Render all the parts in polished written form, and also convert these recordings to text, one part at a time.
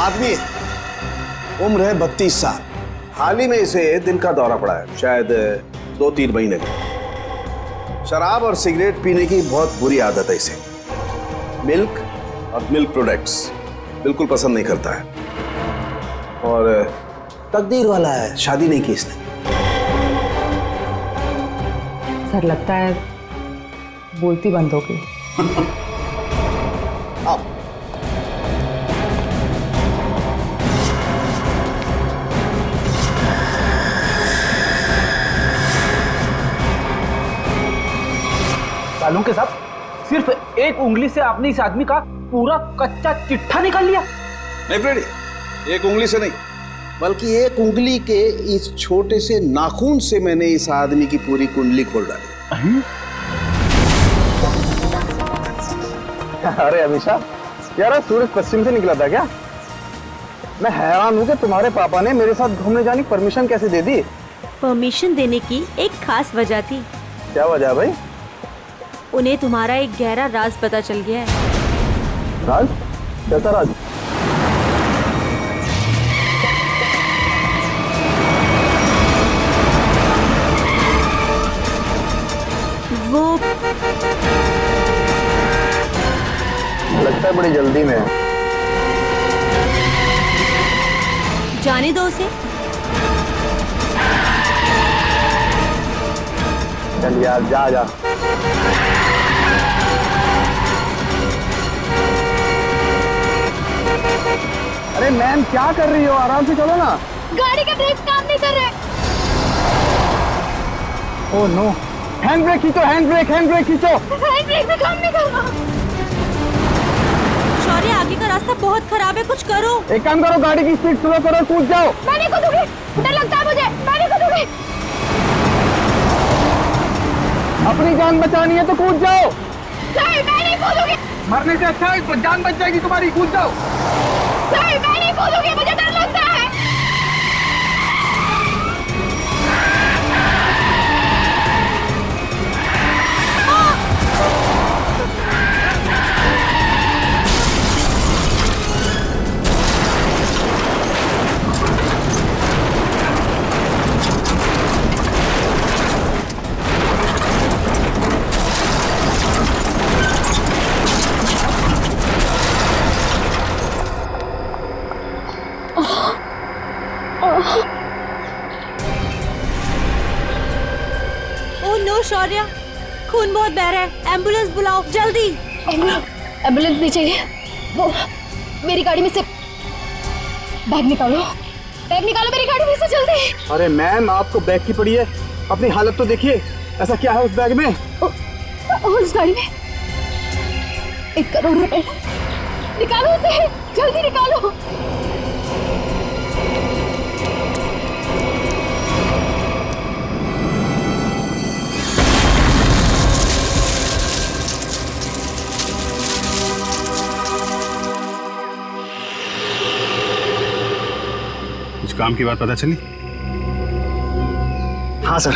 आदमी है, उम्र है 32 साल। हाल ही में इसे दिल का दौरा पड़ा है, शायद 2-3 महीने में। शराब और सिगरेट पीने की बहुत बुरी आदत है इसे। मिल्क और मिल्क प्रोडक्ट्स बिल्कुल पसंद नहीं करता है। और तकदीर वाला है, शादी नहीं की इसने। सर लगता है बोलती बंद हो गई। आओ। सालों के साथ सिर्फ एक उंगली से आपने इस आदमी का पूरा कच्चा चिट्ठा निकाल लिया। नहीं फ्रेडी, एक उंगली से नहीं, बल्कि एक उंगली के इस छोटे से नाखून से मैंने इस आदमी की पूरी कुंडली खोल डाली। अरे अभिषा, यार सूरज पश्चिम से निकला था क्या? मैं हैरान हूँ कि तुम्हारे पापा ने मेरे साथ घूमने जाने की परमिशन कैसे दे दी? परमिशन देने की एक खास वजह थी। क्या वजह है भाई? उन्हें तुम्हारा एक गहरा राज पता चल गया है। राज? कैसा राज? वो लगता है बड़ी जल्दी में है। जाने दो उसे। चल यार, जा जा। अरे मैम, क्या कर रही हो? आराम से चलो ना। गाड़ी के ब्रेक काम नहीं कर रहे। ओह नो, हैंड ब्रेक खींचो, हैंड ब्रेक खींचो। हैंड ब्रेक भी काम नहीं कर रहा। शौर्य, आगे का रास्ता बहुत खराब है, कुछ करो। एक काम करो, गाड़ी की स्पीड स्लो करो, कूद जाओ। मैं नहीं कूदूंगी, डर लगता है मुझे। मैं नहीं कूदूंगी। अपनी जान बचानी है तो कूद जाओ। सर, मैं नहीं कूदूंगी। मरने से अच्छा है जान बच जाएगी तुम्हारी, कूद जाओ। सर, मैं नहीं कूदूंगी, मुझे डर लगता है। ओह नो शौर्य, खून बहुत बह रहा है, एम्बुलेंस बुलाओ जल्दी। एम्बुलेंस नहीं चाहिए। वो मेरी गाड़ी में से बैग निकालो, मेरी गाड़ी में से जल्दी। अरे मैम, आपको बैग की पड़ी है, अपनी हालत तो देखिए। ऐसा क्या है उस बैग में? उस गाड़ी में 1 करोड़ रुपए। निकालो उसे, जल्दी निकालो। कुछ काम की बात पता चली? हाँ सर,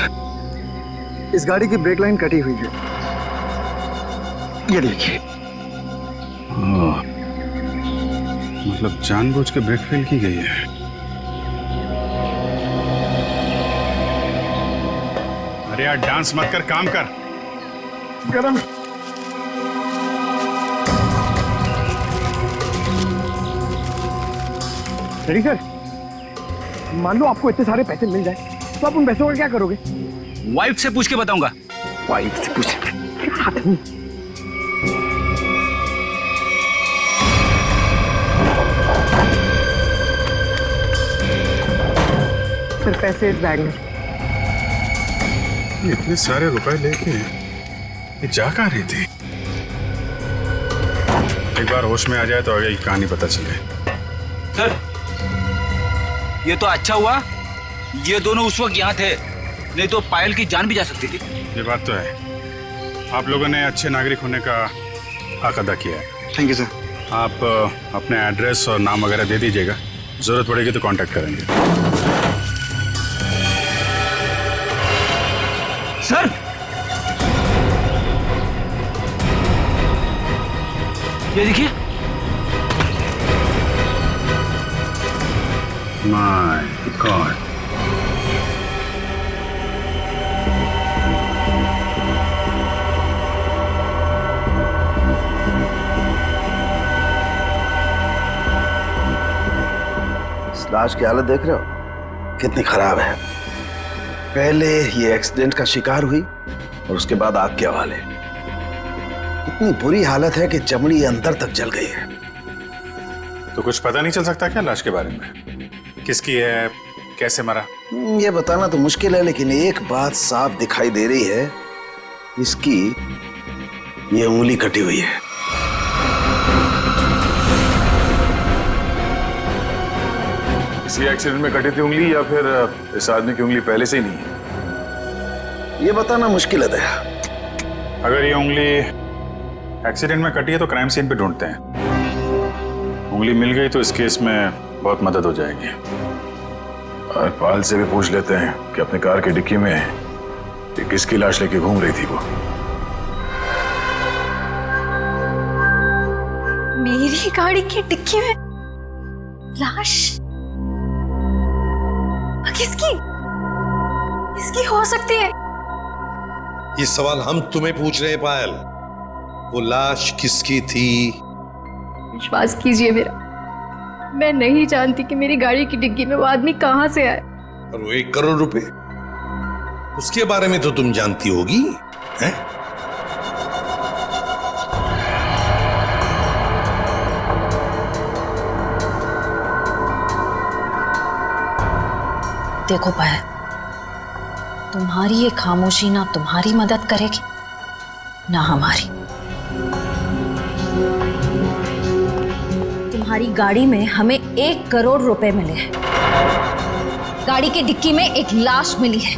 इस गाड़ी की ब्रेक लाइन कटी हुई है, ये देखिए। मतलब जानबूझ के ब्रेक फेल की गई है। अरे यार, डांस मत कर, काम कर। गरम। रेडी सर, मान लो आपको इतने सारे पैसे मिल जाए तो आप उन पैसों का क्या करोगे? वाइफ से पूछ के बताऊंगा। वाइफ से पूछ। सर, पैसे इस बैग में। इतने सारे रुपए लेके ये जा कहाँ रही थी? एक बार होश में आ जाए तो आगे की कहानी पता चले। सर, ये तो अच्छा हुआ ये दोनों उस वक्त यहाँ थे, नहीं तो पायल की जान भी जा सकती थी। ये बात तो है, आप लोगों ने अच्छे नागरिक होने का हक अदा किया है। Thank you sir. आप अपने एड्रेस और नाम वगैरह दे दीजिएगा, जरूरत पड़ेगी तो कांटेक्ट करेंगे। सर, ये देखिए, माय गॉड। इस लाश की हालत देख रहे हो कितनी खराब है। पहले ये एक्सीडेंट का शिकार हुई और उसके बाद आग के हवाले। इतनी बुरी हालत है कि चमड़ी अंदर तक जल गई है। तो कुछ पता नहीं चल सकता क्या लाश के बारे में? किसकी है, कैसे मरा? ये बताना तो मुश्किल है, लेकिन एक बात साफ दिखाई दे रही है, इसकी ये उंगली कटी हुई है। इसी एक्सीडेंट में कटी थी उंगली या फिर इस आदमी की उंगली पहले से ही नहीं है? ये बताना मुश्किल है दया। अगर ये उंगली एक्सीडेंट में कटी है तो क्राइम सीन पे ढूंढते हैं। उंगली मिल गई तो इस केस में बहुत मदद हो जाएगी। और पाल से भी पूछ लेते हैं कि अपने कार की डिक्की में ये किसकी लाश लेके घूम रही थी वो। मेरी गाड़ी की डिक्की में लाश? किसकी? किसकी हो सकती है? ये सवाल हम तुम्हें पूछ रहे हैं पायल। वो लाश किसकी थी? विश्वास कीजिए मेरा, मैं नहीं जानती कि मेरी गाड़ी की डिग्गी में वो आदमी कहां से आए। और वो 1 करोड़ रुपए, उसके बारे में तो तुम जानती होगी, हैं? देखो पायल, तुम्हारी ये खामोशी ना तुम्हारी मदद करेगी ना हमारी। तुम्हारी गाड़ी में हमें 1 करोड़ रुपए मिले हैं, गाड़ी की डिक्की में एक लाश मिली है।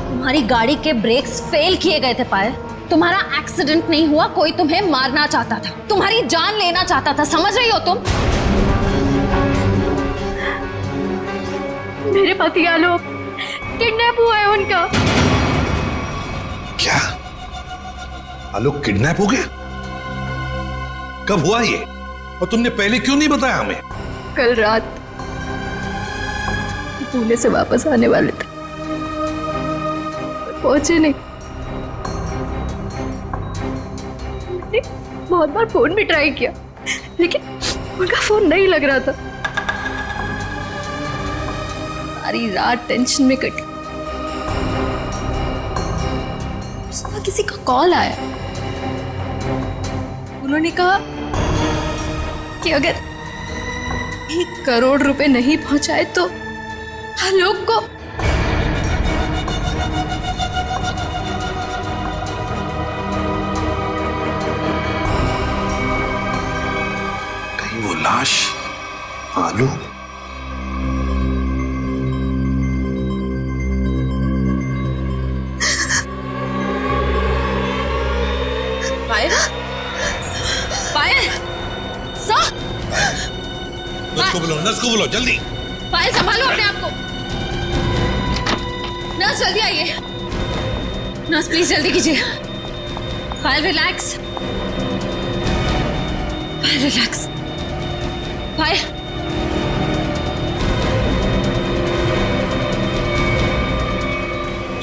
तुम्हारी गाड़ी के ब्रेक्स फेल किए गए थे पायल। तुम्हारा एक्सीडेंट नहीं हुआ, कोई तुम्हें मारना चाहता था, तुम्हारी जान लेना चाहता था, समझ रही हो तुम? मेरे पति आलोक किडनैप हुआ है उनका। क्या आलोक किडनैप हो गया? कब हुआ ये? और तुमने पहले क्यों नहीं बताया हमें? कल रात पुणे से वापस आने वाले थे, पहुंचे नहीं। मैंने बहुत बार फोन भी ट्राई किया, लेकिन उनका फोन नहीं लग रहा था। सारी रात टेंशन में कटी। सुबह किसी का कॉल आया, उन्होंने कहा कि अगर 1 करोड़ रुपए नहीं पहुंचाए तो आलोक को कहीं वो लाश आलोक? पायल, पायल, सर, नर्स को बोलो जल्दी। पायल संभालो अपने आप को। नर्स जल्दी आइए। नर्स प्लीज जल्दी कीजिए। पायल रिलैक्स, पायल रिलैक्स, पायल।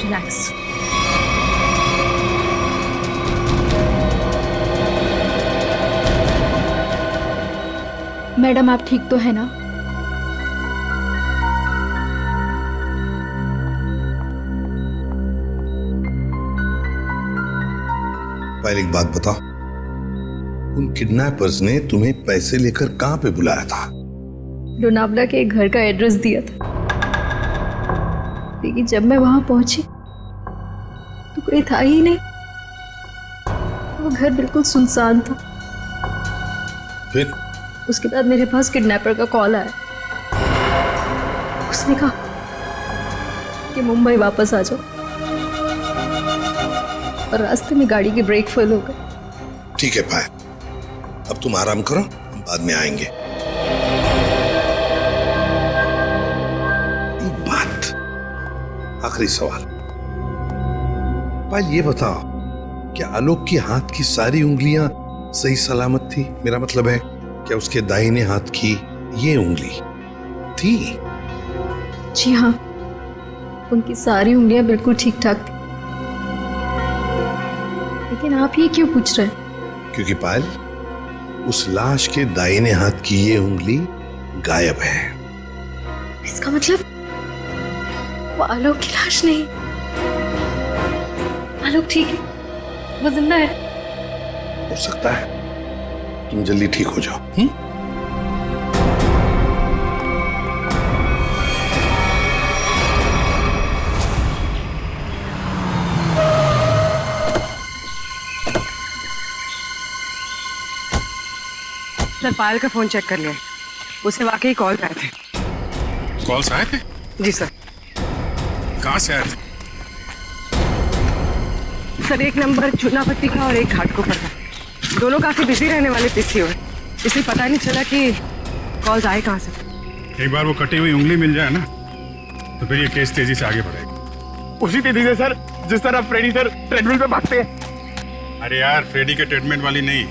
रिलैक्स। मैडम आप ठीक तो है ना? पहले एक बात बताओ, उन किडनैपर्स ने तुम्हें पैसे लेकर कहां पे बुलाया था? लोनावला के एक घर का एड्रेस दिया था, लेकिन जब मैं वहां पहुंची तो कोई था ही नहीं। वो घर बिल्कुल सुनसान था। फिर उसके बाद मेरे पास किडनैपर का कॉल आया। उसने कहा कि मुंबई वापस आ जाओ, और रास्ते में गाड़ी के ब्रेक फेल हो गए। ठीक है पायल, अब तुम आराम करो, हम बाद में आएंगे। एक बात, आखिरी सवाल। पायल ये बताओ, क्या आलोक की हाथ की सारी उंगलियां सही सलामत थी? मेरा मतलब है, क्या उसके दाहिने हाथ की ये उंगली थी। जी हाँ, उनकी सारी उंगलियां बिल्कुल ठीक ठाक थी। लेकिन आप ये क्यों पूछ रहे हैं? क्योंकि पायल, उस लाश के दाहिने हाथ की ये उंगली गायब है। इसका मतलब वो आलोक की लाश नहीं। आलोक ठीक है, वो जिंदा है। हो सकता है तुम जल्दी ठीक हो जाओ। सर, पायल का फोन चेक कर लिया, उसे वाकई कॉल आए थे। कॉल्स आए थे? जी सर। कहाँ से आए थे? सर, एक नंबर चूनापट्टी का और एक घाटकोपर का। दोनों काफी बिजी रहने वाले पीसीओ है, इसलिए पता नहीं चला कि कॉल्स आए कहाँ से। एक बार वो कटी हुई उंगली मिल जाए ना, तो फिर ये केस तेजी से आगे बढ़ेगा। उसी तेजी से सर जिस तरह फ्रेडी सर ट्रेडमिल पे भागते हैं। अरे यार, फ्रेडी के ट्रीटमेंट वाली नहीं,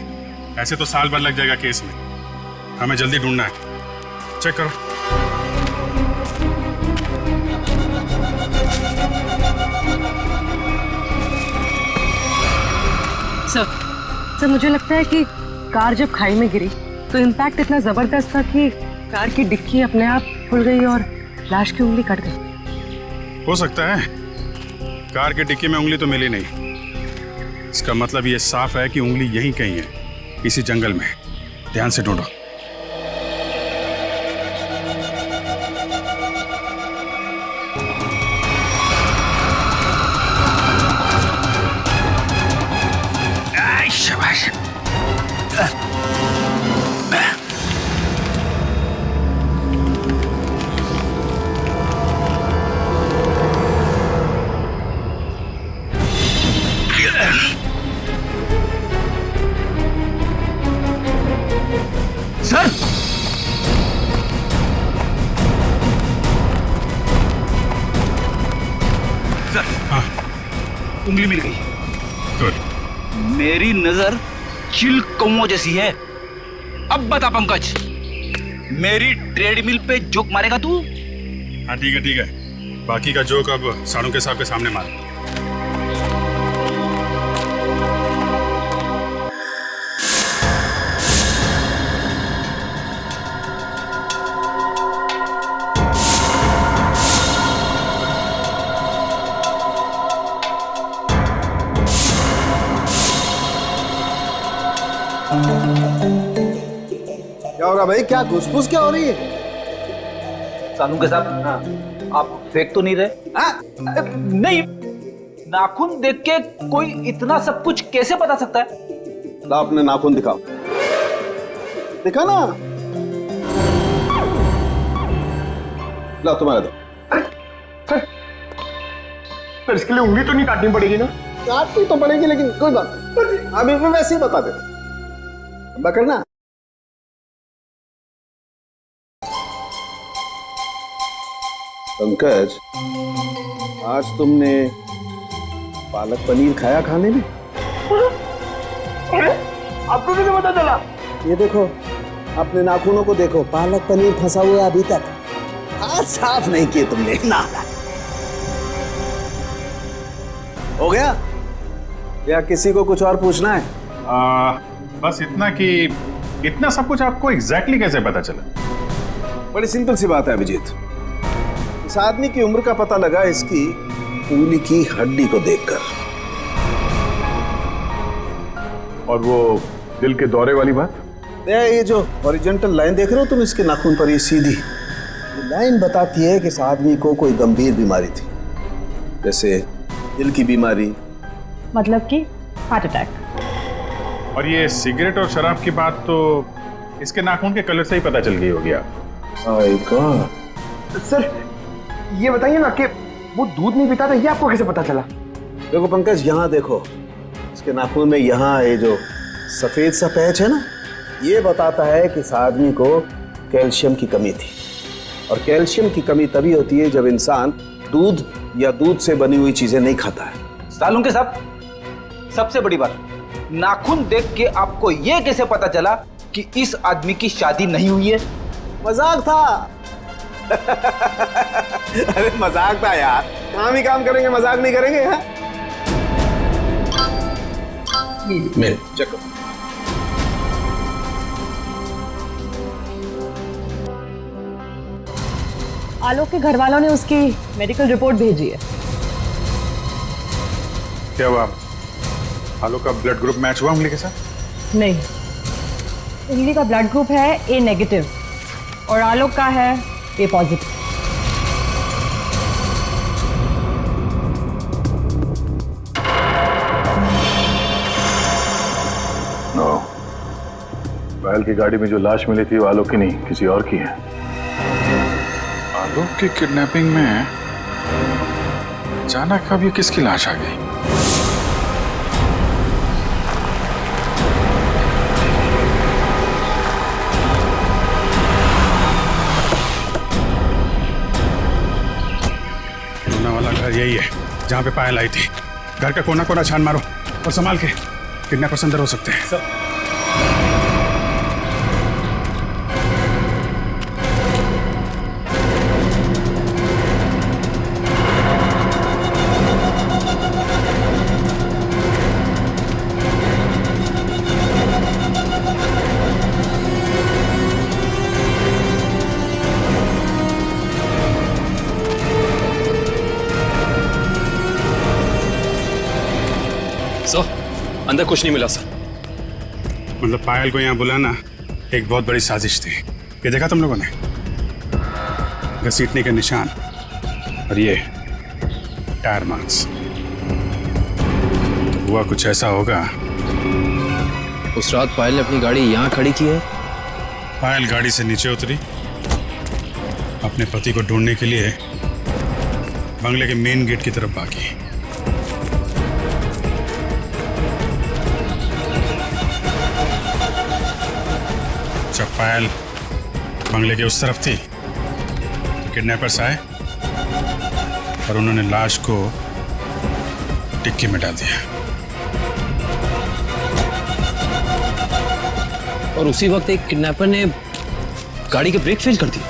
ऐसे तो साल भर लग जाएगा केस में। हमें जल्दी ढूंढना है। चेक करो। सर, मुझे लगता है कि कार जब खाई में गिरी तो इम्पैक्ट इतना जबरदस्त था कि कार की डिक्की अपने आप खुल गई और लाश की उंगली कट गई। हो सकता है। कार के डिक्की में उंगली तो मिली नहीं, इसका मतलब ये साफ है कि उंगली यहीं कहीं है, इसी जंगल में। ध्यान से ढूंढो। शाबाश। सर, हाँ, उंगली मिल गई। गुड। मेरी नजर चिल कौओं जैसी है। अब बता पंकज, मेरी ट्रेडमिल पे जोक मारेगा तू? हाँ ठीक है ठीक है, बाकी का जोक अब साड़ू साहब के सामने मार। क्या हो रहा भाई? क्या घुसफुस क्या हो रही है? सानू के साथ आप फेंक तो नहीं रहे? नहीं, नाखून देख के कोई इतना सब कुछ कैसे बता सकता है? ला अपने नाखून दिखाओ। दिखा ना। ला तुम्हारा दो। सर, इसके लिए उंगली तो नहीं काटनी पड़ेगी ना? काटनी तो पड़ेगी, लेकिन कोई बात नहीं, अभी भी वैसे ही बता देते। करना पंकज, आज तुमने पालक पनीर खाया खाने में? अरे, आपको कैसे पता चला? ये देखो, अपने नाखूनों को देखो, पालक पनीर फंसा हुआ है अभी तक। हाथ साफ नहीं किए तुमने ना। हो गया या किसी को कुछ और पूछना है? बस इतना कि इतना सब कुछ आपको एग्जैक्टली कैसे पता चला? बड़ी सिंपल सी बात है अभिजीत। इस आदमी की उम्र का पता लगा इसकी उंगली की हड्डी को देखकर। और वो दिल के दौरे वाली बात? ये जो हॉरिजॉन्टल लाइन देख रहे हो तुम इसके नाखून पर, ये सीधी लाइन बताती है कि इस आदमी को कोई गंभीर बीमारी थी, जैसे दिल की बीमारी। मतलब कि हार्ट अटैक। और ये सिगरेट और शराब की बात तो इसके नाखून के कलर से ही पता चल गई होगी आप। सर, ये बताइए ना कि वो दूध नहीं पीता था, ये आपको कैसे पता चला? देखो पंकज, यहाँ देखो, इसके नाखून में यहाँ ये जो सफेद सा पैच है ना, ये बताता है कि इस आदमी को कैल्शियम की कमी थी। और कैल्शियम की कमी तभी होती है जब इंसान दूध या दूध से बनी हुई चीजें नहीं खाता है। सालून के साथ सबसे बड़ी बात, नाखून देख के आपको ये कैसे पता चला कि इस आदमी की शादी नहीं हुई है? मजाक था। अरे मजाक था यार, काम ही काम करेंगे, मजाक नहीं करेंगे। हाँ मेरे चेक आलोक के घर वालों ने उसकी मेडिकल रिपोर्ट भेजी है। क्या हुआ? आलोक का ब्लड ग्रुप मैच हुआ उंगली के साथ? नहीं, उंगली का ब्लड ग्रुप है ए नेगेटिव और आलोक का है ए पॉजिटिव। नो, पायल की गाड़ी में जो लाश मिली थी वो आलोक की नहीं, किसी और की है। आलोक की किडनैपिंग में अचानक अब ये किसकी लाश आ गई? वाला घर यही है जहाँ पे पायल आई थी। घर का कोना कोना छान मारो और संभाल के, किडनैपर्स अंदर हो सकते हैं। अंदर कुछ नहीं मिला सर। मतलब पायल को यहाँ बुलाना एक बहुत बड़ी साजिश थी। ये देखा तुम लोगों ने? घसीटने के निशान और ये टायर मार्क्स। तो हुआ कुछ ऐसा होगा। उस रात पायल ने अपनी गाड़ी यहाँ खड़ी की है। पायल गाड़ी से नीचे उतरी, अपने पति को ढूंढने के लिए बंगले के मेन गेट की तरफ भागी। जब पायल बंगले के उस तरफ थी तो किडनैपर्स आए और उन्होंने लाश को डिक्की में डाल दिया। और उसी वक्त एक किडनैपर ने गाड़ी के ब्रेक फेल कर दिए।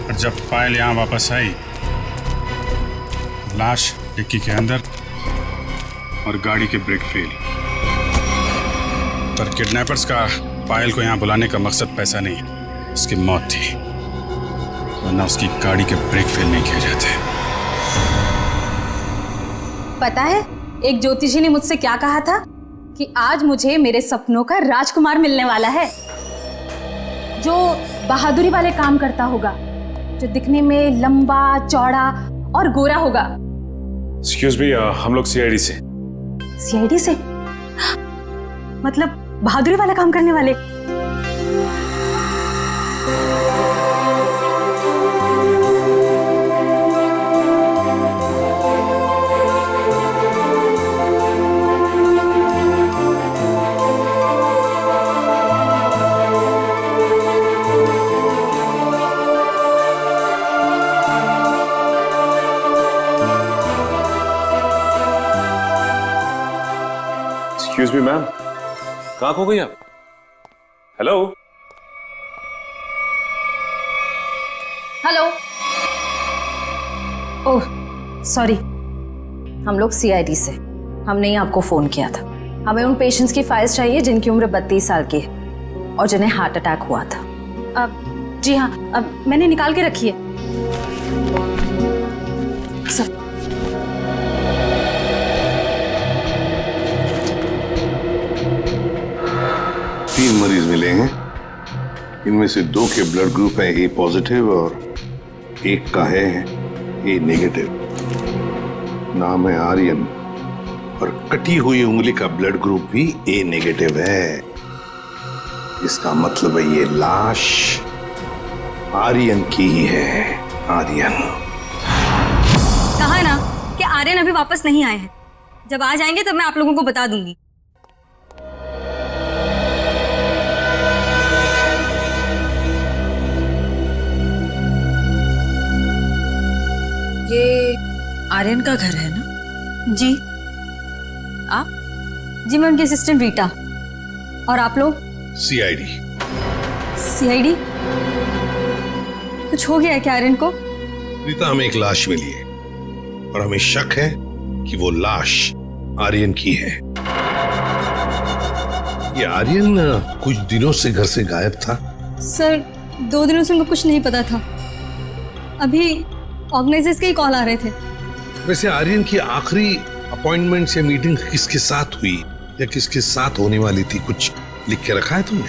और जब पायल यहाँ वापस आई, लाश डिक्की के अंदर और गाड़ी के ब्रेक फेल। पर किडनैपर्स का पायल को यहाँ बुलाने का मकसद पैसा नहीं, उसकी मौत थी, वरना उसकी गाड़ी के ब्रेक फेल नहीं किए जाते। पता है एक ज्योतिषी ने मुझसे क्या कहा था कि आज मुझे मेरे सपनों का राजकुमार मिलने वाला है, जो बहादुरी वाले काम करता होगा, जो दिखने में लंबा चौड़ा और गोरा होगा। एक्सक्यूज मी, हम लोग सीआईडी से। सीआईडी से? मतलब बहादुरी वाला काम करने वाले? एक्सक्यूज मी मैम, कहाँ खो गई आप? Hello hello. ओह सॉरी, हम लोग सीआईडी से, हमने ही आपको फोन किया था। हमें उन पेशेंट्स की फाइल्स चाहिए जिनकी उम्र 32 साल की है और जिन्हें हार्ट अटैक हुआ था। जी हाँ, मैंने निकाल के रखी है सर। तीन मरीज मिले हैं, इनमें से 2 के ब्लड ग्रुप है ए पॉजिटिव और एक का है ए नेगेटिव। नाम है आर्यन और कटी हुई उंगली का ब्लड ग्रुप भी ए नेगेटिव है। इसका मतलब है ये लाश आर्यन की ही है। आर्यन कहा ना कि आर्यन अभी वापस नहीं आए हैं। जब आ जाएंगे तब मैं आप लोगों को बता दूंगी। ये आर्यन का घर है ना? जी। आप? जी मैं उनकी असिस्टेंट रीटा। और आप लोग? सीआईडी। सीआईडी? कुछ हो गया है क्या आर्यन को? रीता, हमें एक लाश मिली है और हमें शक है कि वो लाश आर्यन की है। ये आर्यन कुछ दिनों से घर से गायब था। सर 2 दिनों से उनको कुछ नहीं पता था। अभी ऑर्गेनाइजर्स के ही कॉल आ रहे थे। वैसे आर्यन की आखिरी अपॉइंटमेंट या मीटिंग किसके साथ हुई या किसके साथ होने वाली थी, कुछ लिख के रखा है तुमने?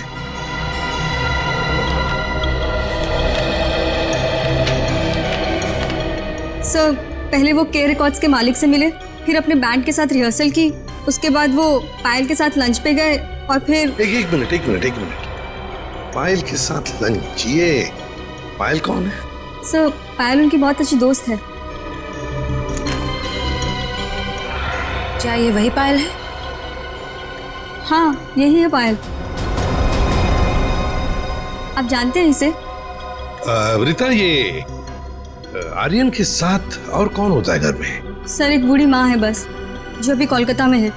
सर पहले वो के रिकॉर्ड्स के मालिक से मिले, फिर अपने बैंड के साथ रिहर्सल की, उसके बाद वो पायल के साथ लंच पे गए और फिर एक मिनट। पायल के साथ लंच? ये पायल कौन है? सर पायल उनकी बहुत अच्छी दोस्त है। क्या ये वही पायल है? हाँ यही है पायल। आप जानते हैं इसे? रीता, ये आर्यन के साथ और कौन होता है घर में? सर एक बूढ़ी माँ है बस, जो अभी कोलकाता में है।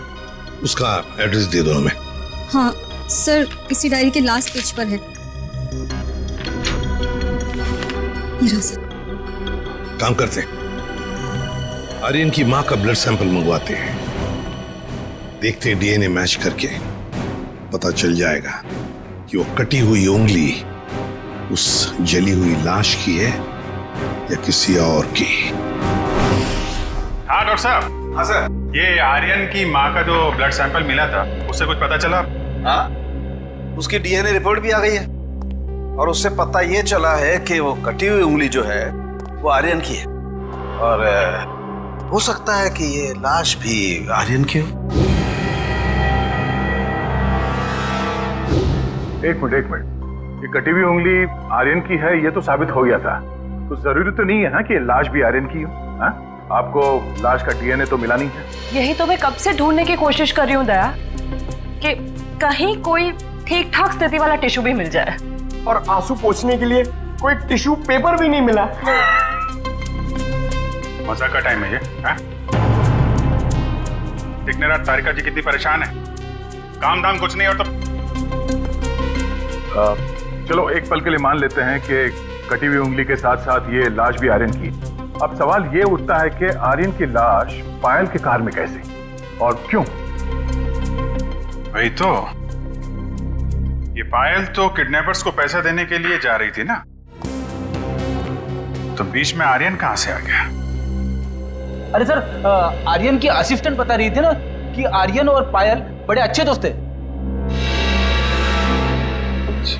उसका एड्रेस दे दो हमें। हाँ सर, इसी डायरी के लास्ट पेज पर है। ये रहा सर। काम करते हैं, आर्यन की माँ का ब्लड सैंपल मंगवाते हैं, देखते हैं डीएनए मैच करके पता चल जाएगा कि वो कटी हुई उंगली उस जली हुई लाश की है या किसी और की। हाँ डॉक्टर साहब। हाँ सर। ये आर्यन की माँ का जो ब्लड सैंपल मिला था, उससे कुछ पता चला? हाँ, उसकी डीएनए रिपोर्ट भी आ गई है और उससे पता ये चला है कि वो कटी हुई उंगली जो है वो आर्यन की है और हो सकता है कि ये लाश भी आर्यन की हो। एक मिनट, ये कटी हुई उंगली आर्यन की है ये तो साबित हो गया था, तो जरूरी तो नहीं है ना कि लाश भी आर्यन की हो। हाँ? आपको लाश का डीएनए तो मिला नहीं है। यही तो मैं कब से ढूंढने की कोशिश कर रही हूँ दया, कि कहीं कोई ठीक ठाक स्थिति वाला टिश्यू भी मिल जाए। और आंसू पोंछने के लिए कोई टिश्यू पेपर भी नहीं मिला। मजा का टाइम है ये। दिखने रहा तारिका जी कितनी परेशान है, काम धाम कुछ नहीं और तो चलो एक पल के लिए मान लेते हैं कि कटी हुई उंगली के साथ साथ ये लाश भी आर्यन की। अब सवाल ये उठता है कि आर्यन की लाश पायल के कार में कैसे और क्यों? वही तो, ये पायल तो किडनैपर्स को पैसा देने के लिए जा रही थी ना, तो बीच में आर्यन कहां से आ गया? अरे सर, आर्यन की असिस्टेंट बता रही थी ना कि आर्यन और पायल बड़े अच्छे दोस्त थे।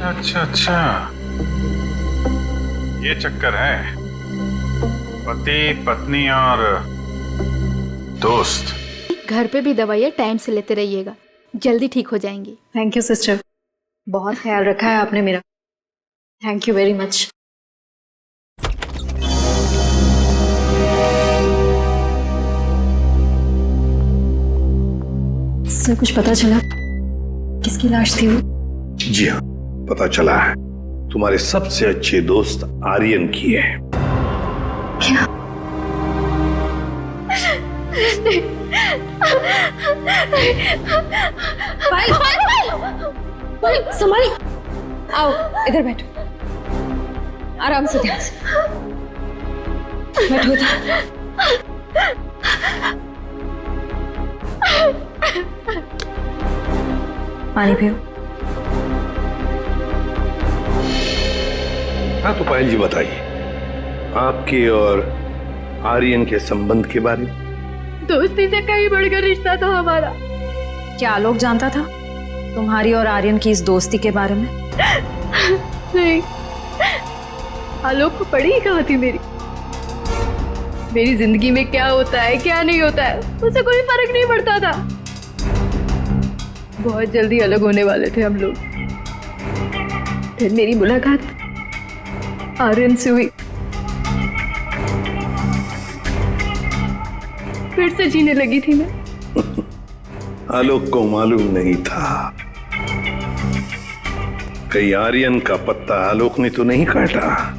अच्छा, ये चक्कर है, पति पत्नी और दोस्त। घर पे भी दवाइयाँ टाइम से लेते रहिएगा, जल्दी ठीक हो जाएंगी। थैंक यू सिस्टर, बहुत ख्याल रखा है आपने मेरा। Thank you very much. Sir कुछ पता चला किसकी लाश थी वो? जी हाँ, पता चला है, तुम्हारे सबसे अच्छे दोस्त आर्यन की है। क्या? पायल, संभालिए। आओ इधर बैठो, आराम से, ध्यान से बैठो इधर। पानी पियो। हाँ तो पायल जी बताइए, आपके और आर्यन के संबंध के बारे में। दोस्ती से कहीं बढ़कर रिश्ता था हमारा। क्या आलोक जानता था तुम्हारी और आर्यन की इस दोस्ती के बारे में? नहीं, आलोक को पड़ी ही कहाँ थी मेरी जिंदगी में क्या होता है क्या नहीं होता है उसे कोई फर्क नहीं पड़ता था। बहुत जल्दी अलग होने वाले थे हम लोग, फिर मेरी मुलाकात आर्यन से हुई, फिर से जीने लगी थी मैं। आलोक को मालूम नहीं था, कहीं आर्यन का पत्ता आलोक ने तो नहीं काटा,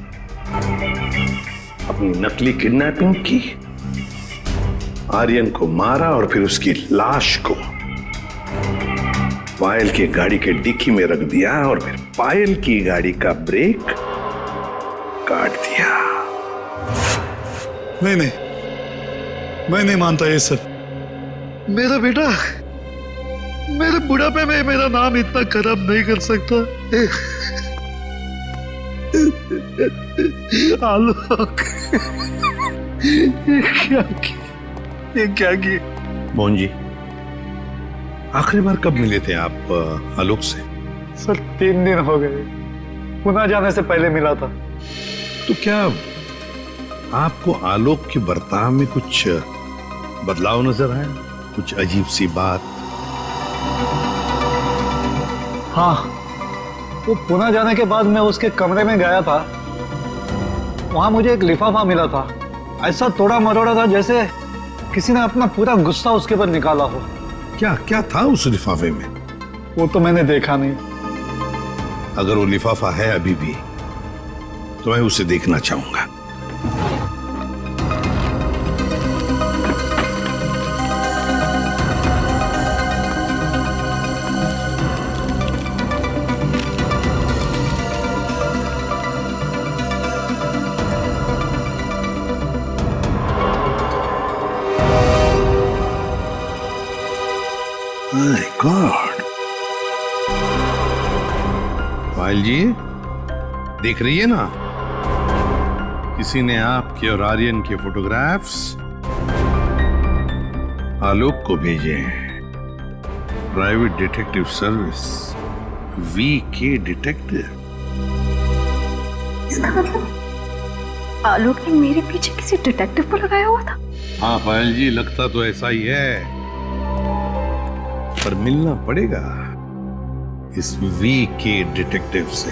अपनी नकली किडनैपिंग की। आर्यन को मारा और फिर उसकी लाश को पायल की गाड़ी के डिक्की में रख दिया और फिर पायल की गाड़ी का ब्रेक काट दिया। नहीं नहीं, मैं नहीं मानता ये सब। मेरा बेटा मेरे बुढ़ापे में मेरा नाम इतना खराब नहीं कर सकता। आलोक, ये क्या किया? मोहन जी, आखिरी बार कब मिले थे आप आलोक से? सर 3 दिन हो गए, पुणे जाने से पहले मिला था। तो क्या आपको आलोक के बर्ताव में कुछ बदलाव नजर आया? कुछ अजीब सी बात? हाँ, वो पुणे जाने के बाद मैं उसके कमरे में गया था। वहां मुझे एक लिफाफा मिला था, ऐसा तोड़ा मरोड़ा था जैसे किसी ने अपना पूरा गुस्सा उसके ऊपर निकाला हो। क्या क्या था उस लिफाफे में? वो तो मैंने देखा नहीं। अगर वो लिफाफा है अभी भी तो मैं उसे देखना चाहूंगा। My God! पायल जी, देख रही है ना, किसी ने आपके और आर्यन के फोटोग्राफ्स आलोक को भेजे हैं। Private detective service, VK detective. इसका मतलब आलोक ने मेरे पीछे किसी डिटेक्टिव को लगाया हुआ था? हाँ पायल जी, लगता तो ऐसा ही है, पर मिलना पड़ेगा इस VK डिटेक्टिव से।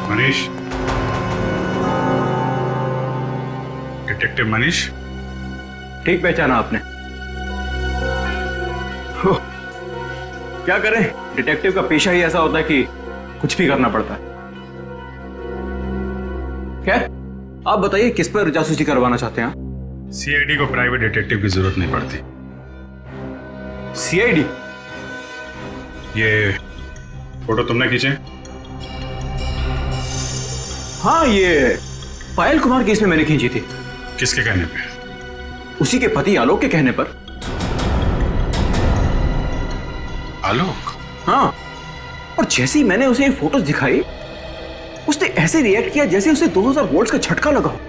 मनीष, डिटेक्टिव मनीष। ठीक पहचाना आपने। क्या करें, डिटेक्टिव का पेशा ही ऐसा होता है कि कुछ भी करना पड़ता है। क्या आप बताइए, किस पर जासूसी करवाना चाहते हैं? CID को प्राइवेट डिटेक्टिव की जरूरत नहीं पड़ती। CID? ये फोटो तुमने खींचे? हाँ, ये पायल कुमार केस में मैंने खींची थी। किसके कहने पे? उसी के पति आलोक के कहने पर। आलोक? हाँ, और जैसे ही मैंने उसे ये फोटोज दिखाई, उसने ऐसे रिएक्ट किया जैसे उसे 2000 वोल्ट्स का झटका लगा हो।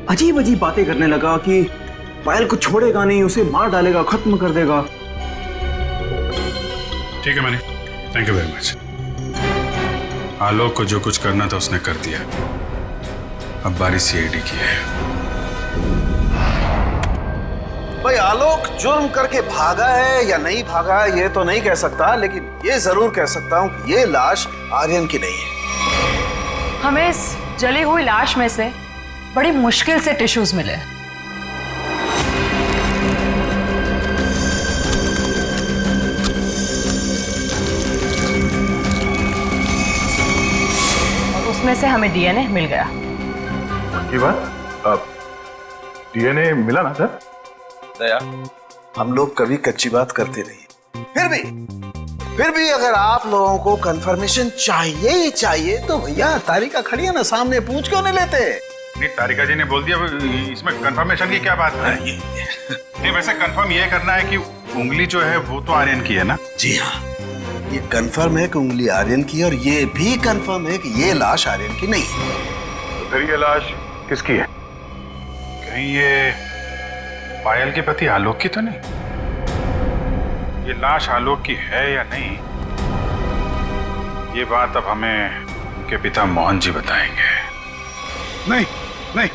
अजीब अजीब बातें करने लगा कि पायल को छोड़ेगा नहीं, उसे मार डालेगा, खत्म कर देगा। ठीक है Manish, thank you very much. Alok को जो कुछ करना था उसने कर दिया, अब बारी CID की है। भाई आलोक जुर्म करके भागा है या नहीं भागा है ये तो नहीं कह सकता, लेकिन ये जरूर कह सकता हूं कि ये लाश आर्यन की नहीं है। हमें इस जली हुई लाश में से बड़ी मुश्किल से टिश्यूज मिले। और उसमें से हमें DNA मिल गया। की बात? DNA मिला ना सर? दया, हम लोग कभी कच्ची बात करते नहीं। फिर भी अगर आप लोगों को कंफर्मेशन चाहिए ही चाहिए तो भैया तारिका खड़ी है ना सामने, पूछ क्यों नहीं लेते? नहीं, तारिका जी ने बोल दिया, इसमें कंफर्मेशन की क्या बात है? नहीं, वैसे कंफर्म ये करना है कि उंगली जो है वो तो आर्यन की है ना? जी हाँ, ये कंफर्म है कि उंगली आर्यन की, और ये भी कंफर्म है कि ये लाश आर्यन की नहीं है। तो फिर ये लाश किसकी है? कहीं ये पायल के पति आलोक की तो नहीं? ये लाश आलोक की है या नहीं, ये बात अब हमें उनके पिता मोहन जी बताएंगे। नहीं नहीं,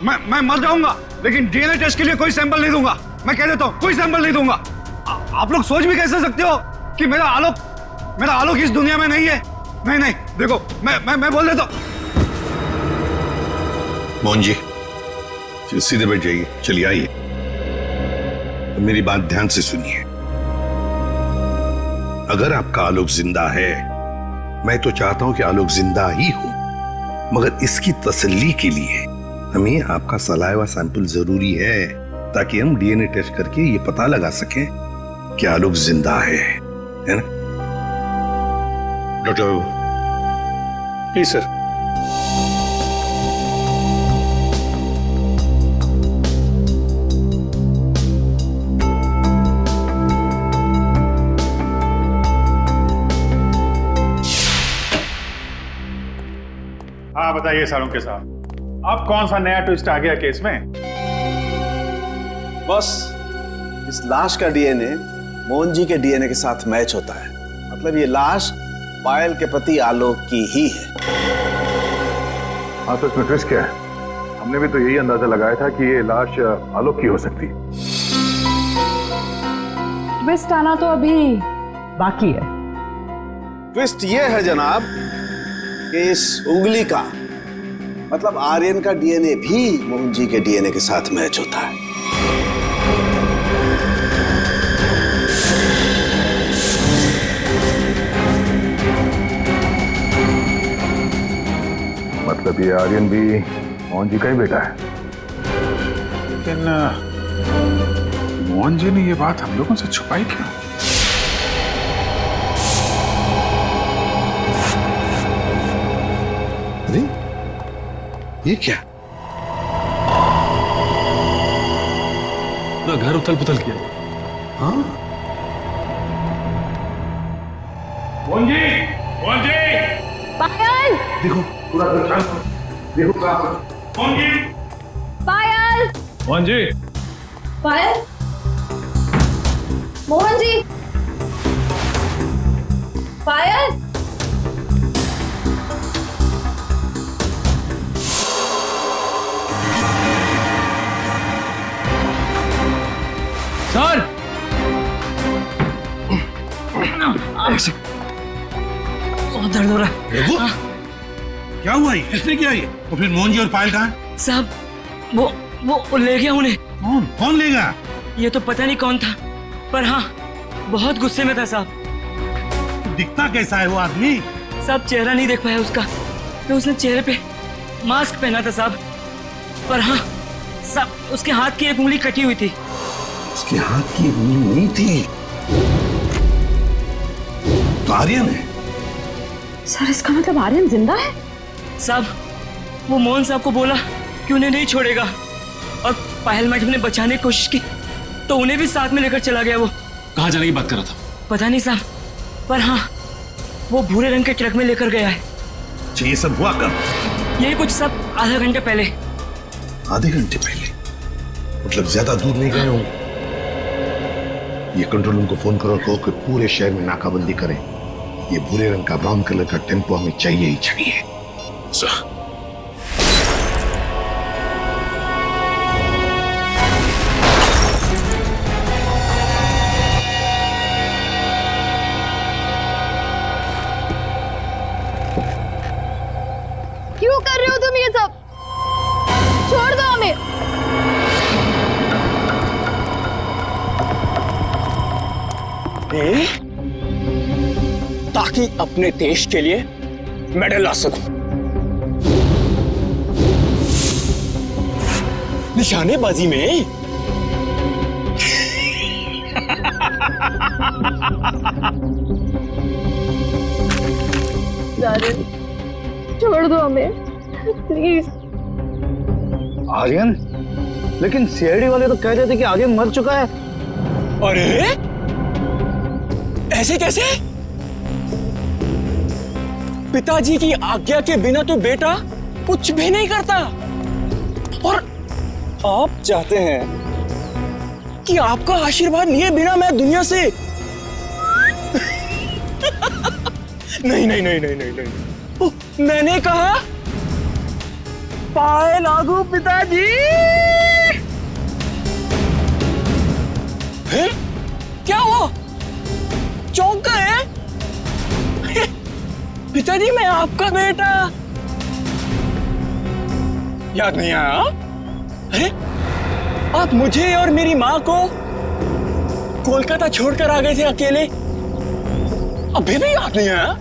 मैं मर जाऊंगा लेकिन DNA टेस्ट के लिए कोई सैंपल नहीं दूंगा। मैं कह देता हूं, कोई सैंपल नहीं दूंगा। आप लोग सोच भी कैसे सकते हो कि मेरा आलोक इस दुनिया में नहीं है? नहीं नहीं, देखो मैं बोल देता हूं। मोहन जी सीधे बैठ जाइए, चलिए आइए। तो मेरी बात ध्यान से सुनिए। अगर आपका आलोक जिंदा है, मैं तो चाहता हूं कि आलोक जिंदा ही हो, मगर इसकी तसल्ली के लिए हमें आपका सलाइवा सैंपल जरूरी है, ताकि हम डीएनए टेस्ट करके ये पता लगा सकें कि आलोक जिंदा है ना? डॉक्टर जी सर। हाँ बताइए सालुंके साहब, अब कौन सा नया ट्विस्ट आ गया केस में? बस इस लाश का डीएनए मोहन जी के डीएनए के साथ मैच होता है। मतलब ये लाश पायल के पति आलोक की ही है। हाँ तो इसमें ट्विस्ट क्या है? हमने भी तो यही अंदाजा लगाया था कि ये लाश आलोक की हो सकती है। ट्विस्ट आना तो अभी बाकी है। ट्विस्ट ये है जनाब कि इस उंगली का मतलब आर्यन का डीएनए भी मोहन जी के डीएनए के साथ मैच होता है। मतलब ये आर्यन भी मोहन जी का ही बेटा है। लेकिन मोहन जी ने ये बात हम लोगों से छुपाई क्यों? अरे ये क्या? पूरा घर उथल पुथल किया। हाँ मोहन जी, मोहन जी, पायल, देखो पूरा घर, देखो कहाँ। मोहन जी, पायल, मोहन जी, पायल, मोहन जी, पायल। सर बहुत दर्द हो रहा है। देखो क्या हुआ? किसने किया ये? तो फिर मोहन जी और पायल कहाँ? साहब वो ले गया उन्हें। कौन ले गया? ये तो पता नहीं कौन था, पर हाँ बहुत गुस्से में था साहब। दिखता कैसा है वो आदमी? साहब चेहरा नहीं देख पाया उसका, तो उसने चेहरे पे मास्क पहना था साहब। पर हाँ साहब उसके हाथ की एक उंगली कटी हुई थी। उसके हाथ की उंगली नहीं थी तो आर्यन है। सर इसका मतलब आर्यन जिंदा है? साहब वो मोहन साहब को बोला कि उन्हें नहीं छोड़ेगा, और पायल मैडम ने बचाने की कोशिश की तो उन्हें भी साथ में लेकर चला गया। वो कहाँ जाने की बात कर रहा था? पता नहीं साहब, पर हाँ वो भूरे रंग के ट्रक में लेकर गया है। ये सब हुआ कब? यही कुछ सब आधा घंटे पहले। आधे घंटे पहले? मतलब ज्यादा दूर नहीं गए होंगे। ये कंट्रोल रूम को फोन करो, कहो कि पूरे शहर में नाकाबंदी करें। ये भूरे रंग का ब्राउन कलर का टेम्पो हमें चाहिए ही चाहिए। क्यों कर रहे हो तुम ये सब? छोड़ दो हमें। ताकि अपने देश के लिए मेडल ला सकूं। निशानेबाजी में छोड़ दो हमें प्लीज। आर्यन? लेकिन सीआईडी वाले तो कह रहे थे कि आर्यन मर चुका है। अरे ऐसे कैसे? पिताजी की आज्ञा के बिना तो बेटा कुछ भी नहीं करता, और आप चाहते हैं कि आपका आशीर्वाद लिए बिना मैं दुनिया से नहीं नहीं नहीं नहीं नहीं नहीं, मैंने कहा पाए लागू पिताजी। फिर क्या हुआ? चौंक गए? पिताजी मैं आपका बेटा। याद नहीं आया? अरे आप मुझे और मेरी माँ को कोलकाता छोड़कर आ गए थे अकेले, अभी भी याद नहीं आया?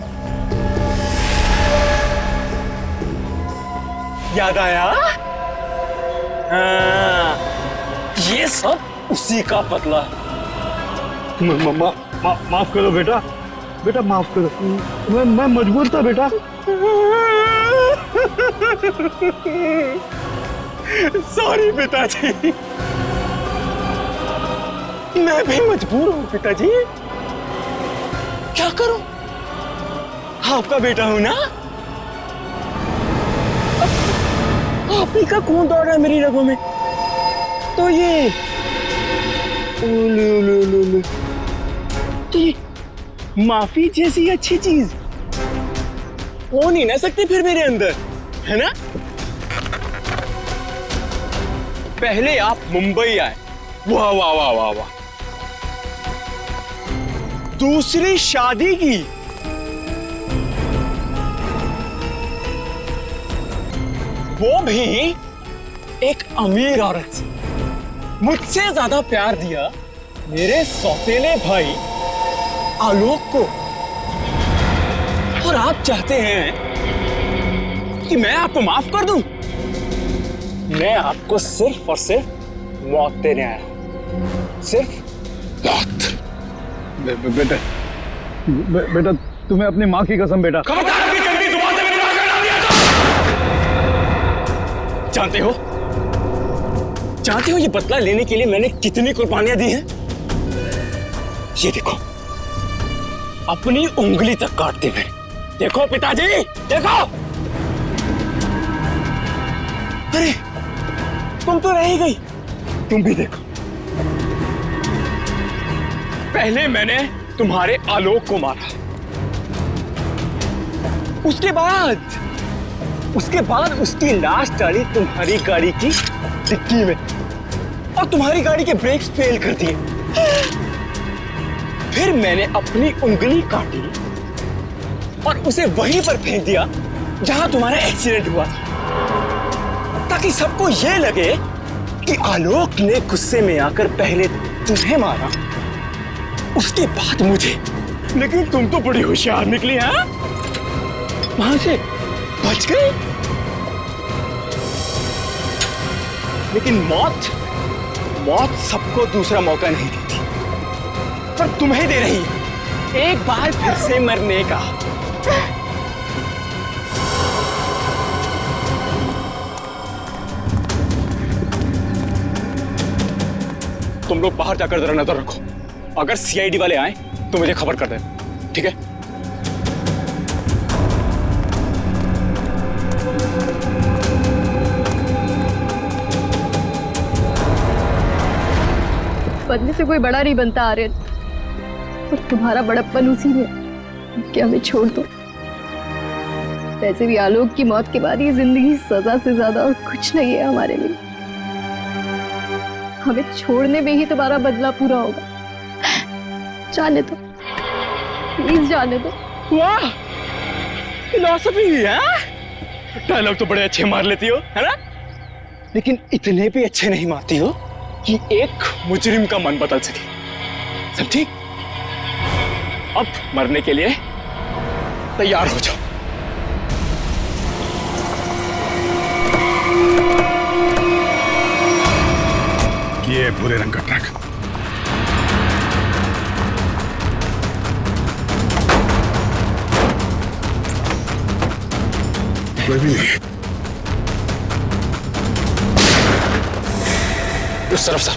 याद आया? हाँ, ये सब उसी का बदला है। माफ करो बेटा, बेटा माफ करो, मैं मजबूर था बेटा। सॉरी पिताजी, मैं भी मजबूर हूँ पिताजी, क्या करूं? आपका बेटा हूं ना, आप ही का खून दौड़ रहा है मेरी रगों में, तो ये तो ये माफी जैसी अच्छी चीज हो नहीं ना सकती फिर मेरे अंदर, है ना? पहले आप मुंबई आए, वाह वाह वाह वाह वाह, दूसरी शादी की, वो भी एक अमीर औरत से। मुझसे ज्यादा प्यार दिया मेरे सौतेले भाई आलोक को, और आप चाहते हैं कि मैं आपको माफ कर दूं? मैं आपको सिर्फ और सिर्फ मौत देने आया हूं, सिर्फ मौत। बेटा तुम्हें अपनी माँ की कसम बेटा। जानते हो ये बदला लेने के लिए मैंने कितनी कुर्बानियां दी हैं? ये देखो, अपनी उंगली तक काट दी मैंने। देखो पिताजी, देखो। अरे तुम तो रह ही गई, तुम भी देखो। पहले मैंने तुम्हारे आलोक को मारा, उसके बाद उसकी लाश डाली तुम्हारी गाड़ी की डिक्की में, और तुम्हारी गाड़ी के ब्रेक्स फेल कर दिए। फिर मैंने अपनी उंगली काटी और उसे वहीं पर फेंक दिया जहां तुम्हारा एक्सीडेंट हुआ था, ताकि सबको यह लगे कि आलोक ने गुस्से में आकर पहले तुम्हें मारा, उसके बाद मुझे। लेकिन तुम तो बड़ी होशियार निकली, हैं? वहां से बच गई। लेकिन मौत सबको दूसरा मौका नहीं देती, पर तुम्हें दे रही है एक बार फिर से मरने का। तुम लोग बाहर जाकर जरा नजर रखो, अगर सीआईडी वाले आए तो मुझे खबर कर देना, ठीक है? बनने से कोई बड़ा नहीं बनता आर्यन, और तुम्हारा बड़प्पन उसी में कि हमें छोड़ दो। वैसे भी आलोक की मौत के बाद ये जिंदगी सजा से ज्यादा और कुछ नहीं है हमारे लिए। हमें छोड़ने में ही तुम्हारा बदला पूरा होगा। जाने दो, प्लीज जाने दो। वाह, फिलॉसफी है। डायलॉग तो बड़े अच्छे मार लेती हो, है ना? लेकिन इतने भी अच्छे नहीं मारती हो कि एक मुजरिम का मन बदल सके, समझी? अब मरने के लिए तैयार हो जाओ। ये भूरे रंग का ट्रक। कोई भी नहीं। उस तरफ से।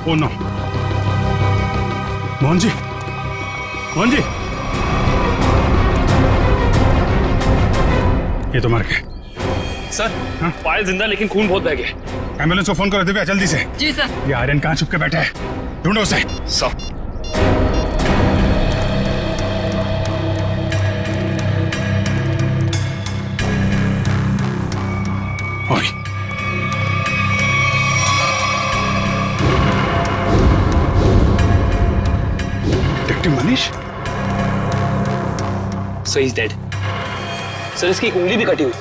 ओ नो, मोहन जी, मोहन जी, ये तो मर गए। सर, पायल जिंदा लेकिन खून बहुत बह गया। एम्बुलेंस को फोन करो दिव्या, जल्दी से। जी सर। ये आर्यन कहाँ छुप के बैठा है, ढूंढो उसे। सर। ओए, detective Manish. So he is dead. Sir, इसकी एक उंगली भी कटी हुई।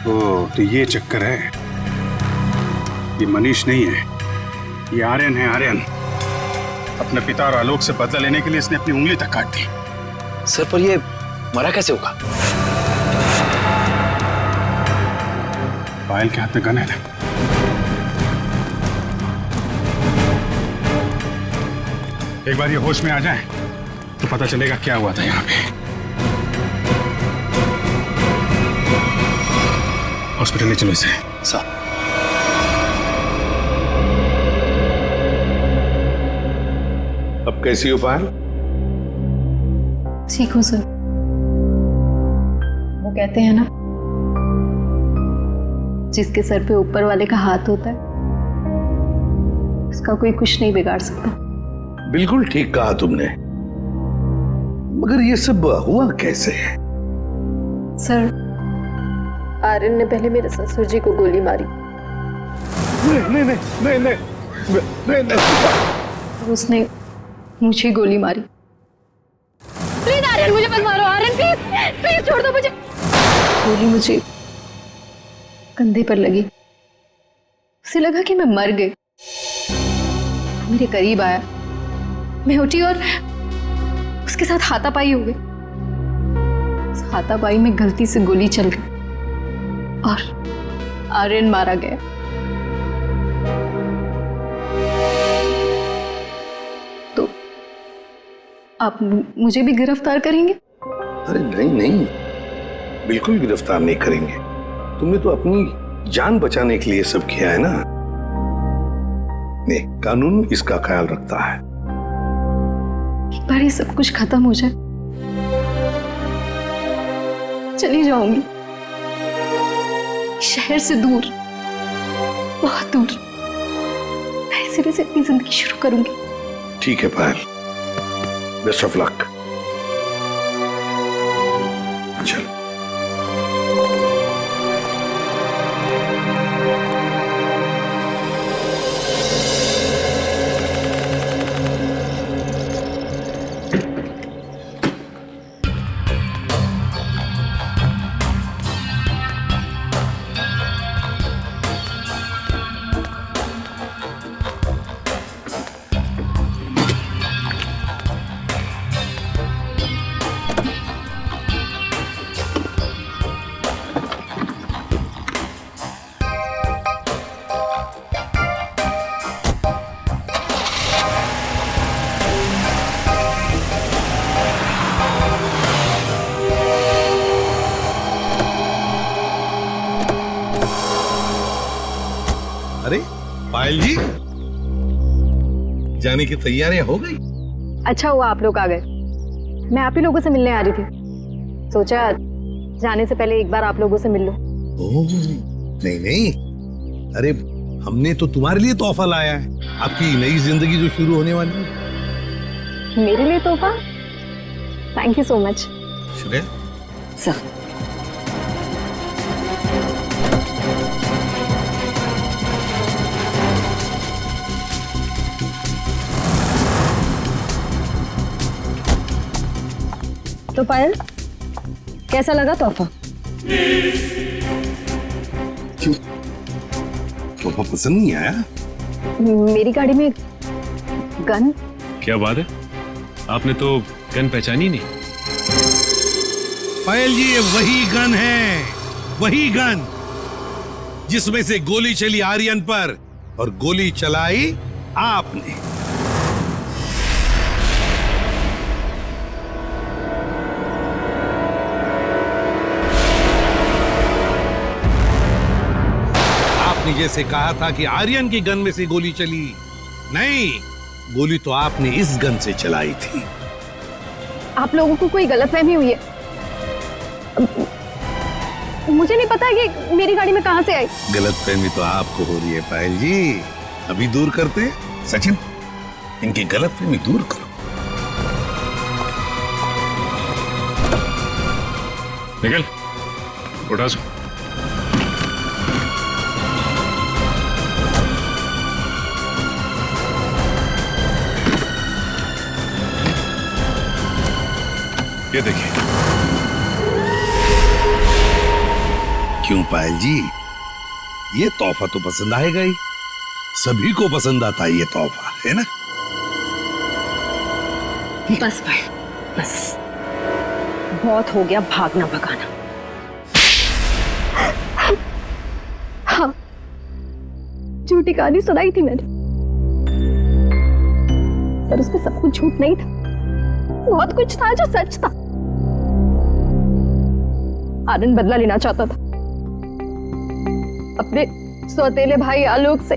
ओ, तो ये चक्कर है। ये मनीष नहीं है, ये आर्यन है। आर्यन अपने पिता और आलोक से बदला लेने के लिए इसने अपनी उंगली तक काट दी। सर, पर ये मरा कैसे होगा? पायल के हाथ में गन है ना। एक बार ये होश में आ जाए तो पता चलेगा क्या हुआ था यहाँ पे। हॉस्पिटल ले चलो इसे। सर। अब कैसी हो पायल? ठीक हूँ सर। वो कहते हैं ना, जिसके सर पे ऊपर वाले का हाथ होता है उसका कोई कुछ नहीं बिगाड़ सकता। बिल्कुल ठीक कहा तुमने, मगर ये सब हुआ कैसे? सर, आर्यन ने पहले मेरे ससुर जी को गोली मारी। नहीं नहीं नहीं नहीं नहीं नहीं। उसने मुझे गोली मारी। प्लीज आर्यन, मुझे मत मारो। आर्यन प्लीज प्लीज छोड़ दो मुझे। गोली मुझे कंधे पर लगी। उसे लगा कि मैं मर गई। मेरे करीब आया, मैं उठी और उसके साथ हाथापाई हो गई। उस हाथापाई में गलती से गोली चल गई और आर्यन मारा गया। तो आप मुझे भी गिरफ्तार करेंगे? अरे नहीं नहीं, बिल्कुल गिरफ्तार नहीं करेंगे। तुमने तो अपनी जान बचाने के लिए सब किया है ना। नहीं, कानून इसका ख्याल रखता है। एक बार ये सब कुछ खत्म हो जाए, चली जाऊंगी शहर से दूर, बहुत दूर। मैं सिरे से अपनी जिंदगी शुरू करूंगी। ठीक है पायल, बेस्ट ऑफ लक। चल। अरे पायल जी, जाने की तैयारियां हो गई? अच्छा हुआ आप लोग आ गए। मैं आप ही लोगों से मिलने आ रही थी। सोचा जाने से पहले एक बार आप लोगों से मिल लो। ओह, नहीं नहीं, अरे हमने तो तुम्हारे लिए तोहफा लाया है, आपकी नई जिंदगी जो शुरू होने वाली है। मेरे लिए तोहफा? Thank you so much. Shreya sir, तो पायल, कैसा लगा तोहफा? क्यों, तोहफा पसंद नहीं आया? मेरी गाड़ी में गन। क्या बात है, आपने तो गन पहचानी नहीं? पायल जी, ये वही गन है, वही गन जिसमें से गोली चली आर्यन पर और गोली चलाई आपने। आपने जैसे कहा था कि आर्यन की गन में से गोली चली, नहीं, गोली तो आपने इस गन से चलाई थी। आप लोगों को कोई गलतफहमी हुई है। मुझे नहीं पता कि मेरी गाड़ी में कहां से आई। गलतफहमी तो आपको हो रही है पायल जी, अभी दूर करते हैं। सचिन, इनकी गलतफहमी दूर करो। निकल, उठा सो। ये देखिए। क्यों पायल जी, ये तोहफा तो पसंद आएगा ही, सभी को पसंद आता है ये तोहफा, है ना? बस भाई, बस बहुत हो गया भागना भगाना। हाँ, झूठी कहानी सुनाई थी मैंने, पर उसमें सब कुछ झूठ नहीं था, बहुत कुछ था जो सच था। आनंद बदला लेना चाहता था अपने सौतेले भाई आलोक से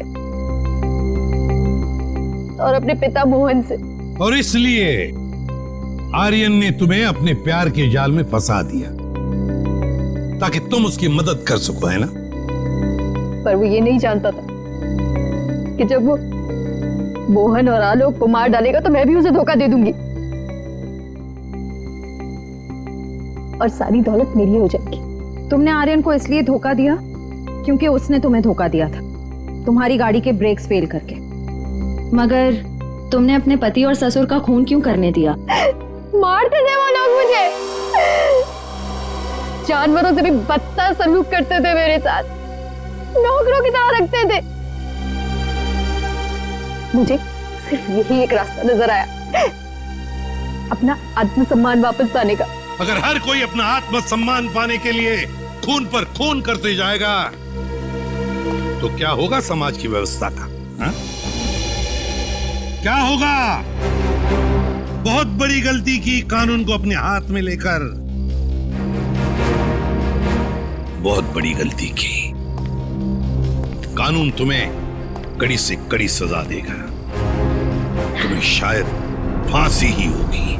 और अपने पिता मोहन से, और इसलिए आर्यन ने तुम्हें अपने प्यार के जाल में फंसा दिया ताकि तुम उसकी मदद कर सको, है ना? पर वो ये नहीं जानता था कि जब वो मोहन और आलोक को मार डालेगा तो मैं भी उसे धोखा दे दूंगी और सारी दौलत मेरी हो जाएगी। तुमने आर्यन को इसलिए धोखा दिया क्योंकि उसने तुम्हें धोखा दिया था, तुम्हारी गाड़ी के ब्रेक्स फेल करके। मगर तुमने अपने पति और ससुर का खून क्यों करने दिया? मारते थे वो लोग मुझे, जानवरों से भी बदतर सलूक करते थे मेरे साथ, नौकरों की तरह रखते थे। मुझे सिर्फ यही एक रास्ता नजर आया, अपना आत्मसम्मान वापस पाने का। अगर हर कोई अपना आत्मसम्मान पाने के लिए खून पर खून करते जाएगा तो क्या होगा समाज की व्यवस्था का? हा? क्या होगा? बहुत बड़ी गलती की कानून को अपने हाथ में लेकर, बहुत बड़ी गलती की। कानून तुम्हें कड़ी से कड़ी सजा देगा, तुम्हें शायद फांसी ही होगी।